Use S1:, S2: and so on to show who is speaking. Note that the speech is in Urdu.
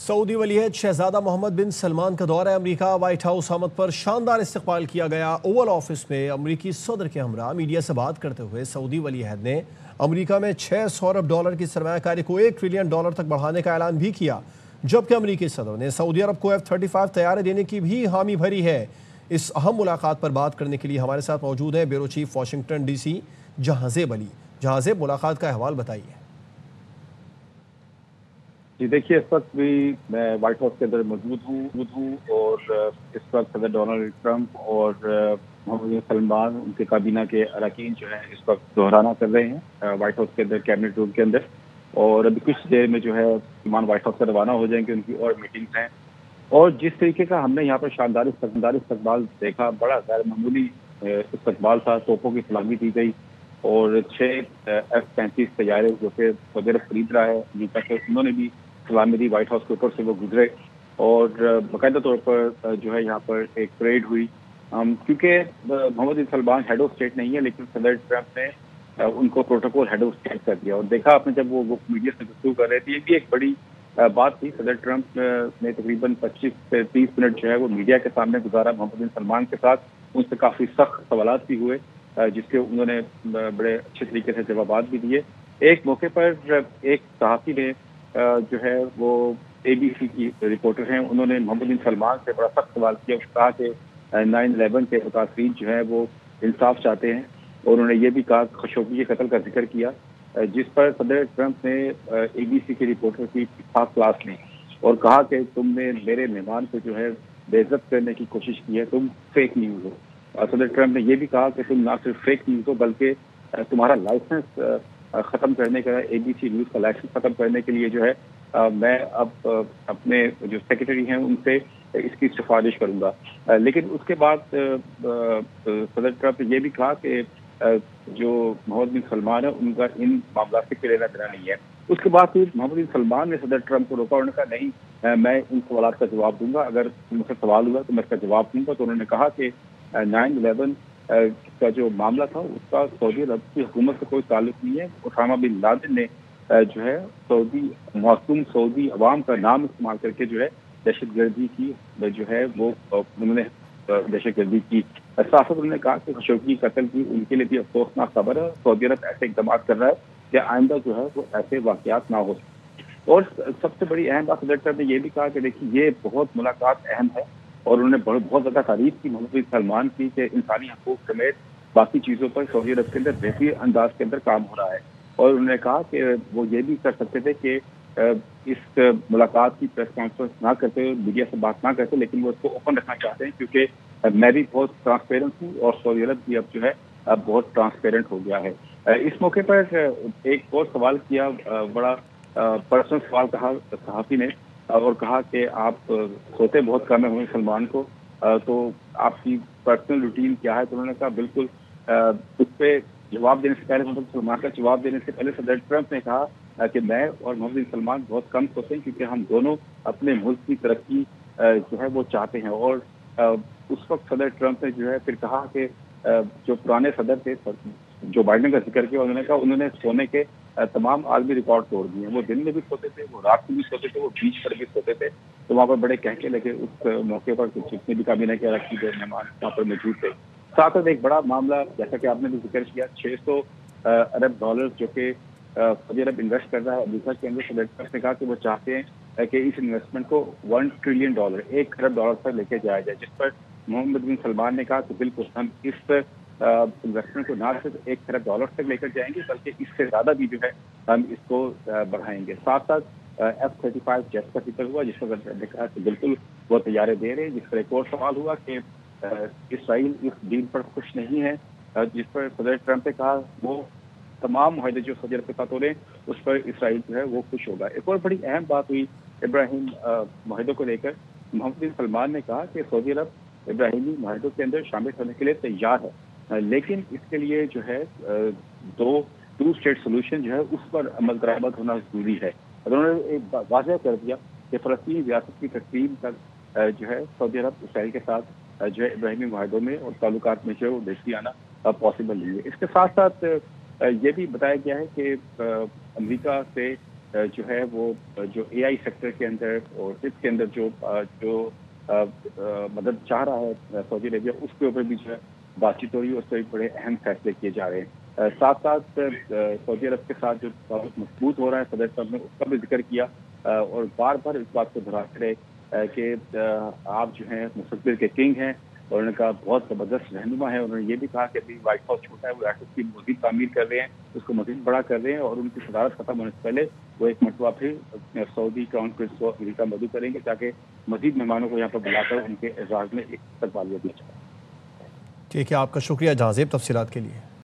S1: سعودی ولیعہد شہزادہ محمد بن سلمان کا دورہ امریکہ وائٹ ہاؤس آمد پر شاندار استقبال کیا گیا۔ اوول آفس میں امریکی صدر کے ہمراہ میڈیا سے بات کرتے ہوئے سعودی ولیعہد نے امریکہ میں $600 ارب کی سرمایہ کاری کو $1 ٹریلین تک بڑھانے کا اعلان بھی کیا، جبکہ امریکی صدر نے سعودی عرب کو F-35 طیارے دینے کی بھی حامی بھری ہے۔ اس اہم ملاقات پر بات کرنے کے لیے ہمارے ساتھ موجود ہیں bureau chief Washington D C جہاں زیب علی۔ جہاں زیب، ملاقات کا احوال بتائیے۔
S2: جی دیکھیے، اس وقت بھی میں وائٹ ہاؤس کے اندر موجود ہوں اور اس وقت صدر ڈونلڈ ٹرمپ اور محمد بن سلمان ان کے کابینہ کے اراکین جو ہے اس وقت دہرانہ کر رہے ہیں وائٹ ہاؤس کے اندر، کیبنٹ روم کے اندر، اور ابھی کچھ دیر میں جو ہے سلمان وائٹ ہاؤس سے روانہ ہو جائیں گے، ان کی اور میٹنگز ہیں۔ اور جس طریقے کا ہم نے یہاں پر شاندار استقبال دیکھا، بڑا غیر معمولی استقبال تھا، توپوں کی سلامی دی گئی اور 6 F-35 طیارے جو کہ سعودی عرب خرید رہا ہے امریکہ سے، انہوں نے بھی سلامی دی، وائٹ ہاؤس کے اوپر سے وہ گزرے اور باقاعدہ طور پر جو ہے یہاں پر ایک پریڈ ہوئی۔ کیونکہ محمد بن سلمان ہیڈ آف اسٹیٹ نہیں ہے، لیکن صدر ٹرمپ نے ان کو پروٹوکول ہیڈ آف اسٹیٹ کر دیا، اور دیکھا آپ نے جب وہ میڈیا سے گفتگو کر رہے تھے، یہ بھی ایک بڑی بات تھی۔ صدر ٹرمپ نے تقریباً 25 سے 30 منٹ جو ہے وہ میڈیا کے سامنے گزارا محمد بن سلمان کے ساتھ، ان سے کافی سخت سوالات بھی ہوئے جس کے انہوں نے بڑے اچھے طریقے سے جوابات بھی دیے۔ ایک موقع پر ایک صحافی نے جو ہے وہ ABC کی رپورٹر ہیں، انہوں نے محمد بن سلمان سے بڑا سخت سوال کیا، کہا کہ 9/11 کے متاثرین جو ہے وہ انصاف چاہتے ہیں، اور انہوں نے یہ بھی کہا، خشوگی کے قتل کا ذکر کیا، جس پر صدر ٹرمپ نے ABC کی رپورٹر کی خاص کلاس لی اور کہا کہ تم نے میرے مہمان کو جو ہے بے عزت کرنے کی کوشش کی ہے، تم فیک نیوز ہو۔ اور صدر ٹرمپ نے یہ بھی کہا کہ تم نہ صرف فیک نیوز ہو بلکہ تمہارا لائسنس ختم کرنے کا، ABC نیوز کا لائسنس ختم کرنے کے لیے جو ہے میں اب اپنے جو سیکرٹری ہیں ان سے اس کی سفارش کروں گا۔ لیکن اس کے بعد صدر ٹرمپ نے یہ بھی کہا کہ جو محمد بن سلمان ہے ان کا ان معاملات سے لینا دینا نہیں ہے۔ اس کے بعد پھر محمد بن سلمان نے صدر ٹرمپ کو روکا، انہوں نے کہا نہیں، میں ان سوالات کا جواب دوں گا، اگر مجھ سے سوال ہوا تو میں اس کا جواب دوں گا۔ تو انہوں نے کہا کہ 9/11 کا جو معاملہ تھا اس کا سعودی عرب کی حکومت سے کوئی تعلق نہیں ہے۔ اسامہ بن لادن نے جو ہے معصوم سعودی عوام کا نام استعمال کر کے جو ہے دہشت گردی کی جو ہے وہ انہوں نے دہشت گردی کی۔ ساتھ انہوں نے کہا کہ خشوگی قتل کی ان کے لیے بھی افسوسناک خبر ہے، سعودی عرب ایسے اقدامات کر رہا ہے کہ آئندہ جو ہے وہ ایسے واقعات نہ ہو سکے۔ اور سب سے بڑی اہم بات صدر ٹرمپ نے یہ بھی کہا کہ دیکھیے یہ بہت ملاقات اہم ہے، اور انہوں نے بہت زیادہ تعریف کی محمد بن سلمان کی کہ انسانی حقوق سمیت باقی چیزوں پر سعودی عرب کے اندر بہترین انداز کے اندر کام ہو رہا ہے، اور انہوں نے کہا کہ وہ یہ بھی کر سکتے تھے کہ اس ملاقات کی پریس کانفرنس نہ کرتے، میڈیا سے بات نہ کرتے، لیکن وہ اس کو اوپن رکھنا چاہتے ہیں کیونکہ میں بھی بہت ٹرانسپیرنٹ ہوں اور سعودی عرب بھی اب جو ہے بہت ٹرانسپیرنٹ ہو گیا ہے۔ اس موقع پر ایک اور سوال کیا، بڑا پرسنل سوال کہا صحافی نے، اور کہا کہ آپ سوتے بہت کم ہیں سلمان کو، تو آپ کی پرسنل روٹین کیا ہے؟ تو انہوں نے کہا بالکل اس پہ جواب دینے سے پہلے، محمد بن سلمان کا جواب دینے سے پہلے صدر ٹرمپ نے کہا کہ میں اور محمد بن سلمان بہت کم سوتے ہیں کیونکہ ہم دونوں اپنے ملک کی ترقی جو ہے وہ چاہتے ہیں۔ اور اس وقت صدر ٹرمپ نے جو ہے پھر کہا کہ جو پرانے صدر تھے جو بائیڈن کا ذکر کیا، انہوں نے کہا انہوں نے سونے کے تمام عالمی ریکارڈ توڑ دیے ہیں، وہ دن میں بھی سوتے تھے، وہ رات میں بھی سوتے تھے، وہ بیچ پر بھی سوتے تھے، تو وہاں پر بڑے کہکے لگے اس موقع پر جتنے بھی کابینہ کے رکھی گئے مہمان وہاں پر موجود تھے۔ ساتھ ایک بڑا معاملہ جیسا کہ آپ نے بھی ذکر کیا، $600 ارب جو کہ سعودی عرب انویسٹ کر رہا ہے امریکہ کے اندر۔ صدر ٹرمپ نے کہا کہ وہ چاہتے ہیں کہ اس انویسٹمنٹ کو $1 ٹریلین $1 ارب پر لے کے جایا جائے، جس پر محمد بن سلمان نے کہا کہ بالکل ہم اس انویسٹمنٹ کو نہ صرف $1 ارب تک لے کر جائیں گے بلکہ اس سے زیادہ بھی جو ہے ہم اس کو بڑھائیں گے۔ ساتھ ساتھ F-35 جیٹ کا ذکر ہوا، جس پر نے کہا کہ بالکل وہ طیارے دے رہے ہیں، جس پر ایک اور سوال ہوا کہ اسرائیل اس ڈیل پر خوش نہیں ہے، جس پر صدر ٹرمپ نے کہا وہ تمام معاہدے جو سعودی عرب کے ساتھ ہو رہے ہیں اس پر اسرائیل جو ہے وہ خوش ہوگا۔ ایک اور بڑی اہم بات ہوئی ابراہیم معاہدوں کو لے کر، محمد بن سلمان نے کہا کہ سعودی عرب ابراہیمی معاہدوں کے اندر شامل ہونے کے لیے تیار ہے، لیکن اس کے لیے جو ہے ٹو اسٹیٹ سولوشن جو ہے اس پر عمل درآمد ہونا ضروری ہے۔ انہوں نے ایک واضح کر دیا کہ فلسطینی ریاست کی تقسیم تک جو ہے سعودی عرب اسرائیل کے ساتھ جو ہے ابراہیمی معاہدوں میں اور تعلقات میں جو ہے وہ بہتری آنا پاسبل نہیں ہے۔ اس کے ساتھ ساتھ یہ بھی بتایا گیا ہے کہ امریکہ سے جو ہے وہ جو AI سیکٹر کے اندر اور اس کے اندر جو مدد چاہ رہا ہے سعودی عربیہ، اس کے اوپر بھی جو ہے بات چیت ہو رہی ہے، اس سے بڑے اہم فیصلے کیے جا رہے ہیں۔ ساتھ ساتھ سعودی عرب کے ساتھ جو تعلق مضبوط ہو رہا ہے، صدر صاحب نے اس کا بھی ذکر کیا اور بار بار اس بات کو دہراتے رہے کہ آپ جو ہیں مستقبل کے کنگ ہیں، اور انہوں نے کہا بہت زبردست رہنما ہے۔ انہوں نے یہ بھی کہا کہ ابھی وائٹ ہاؤس چھوٹا ہے، وہ وائٹ ہاؤس کی مزید تعمیر کر رہے ہیں، اس کو مزید بڑا کر رہے ہیں، اور ان کی صدارت ختم ہونے سے پہلے وہ ایک مرتبہ پھر سعودی کراؤن پرنس کو امریکہ مدعو کریں گے تاکہ مزید مہمانوں کو یہاں پر بلا کر ان کے اعزاز میں ایک استقبالیہ دیا جائے۔
S1: ٹھیک ہے، آپ کا شکریہ جہاں زیب تفصیلات کے لیے۔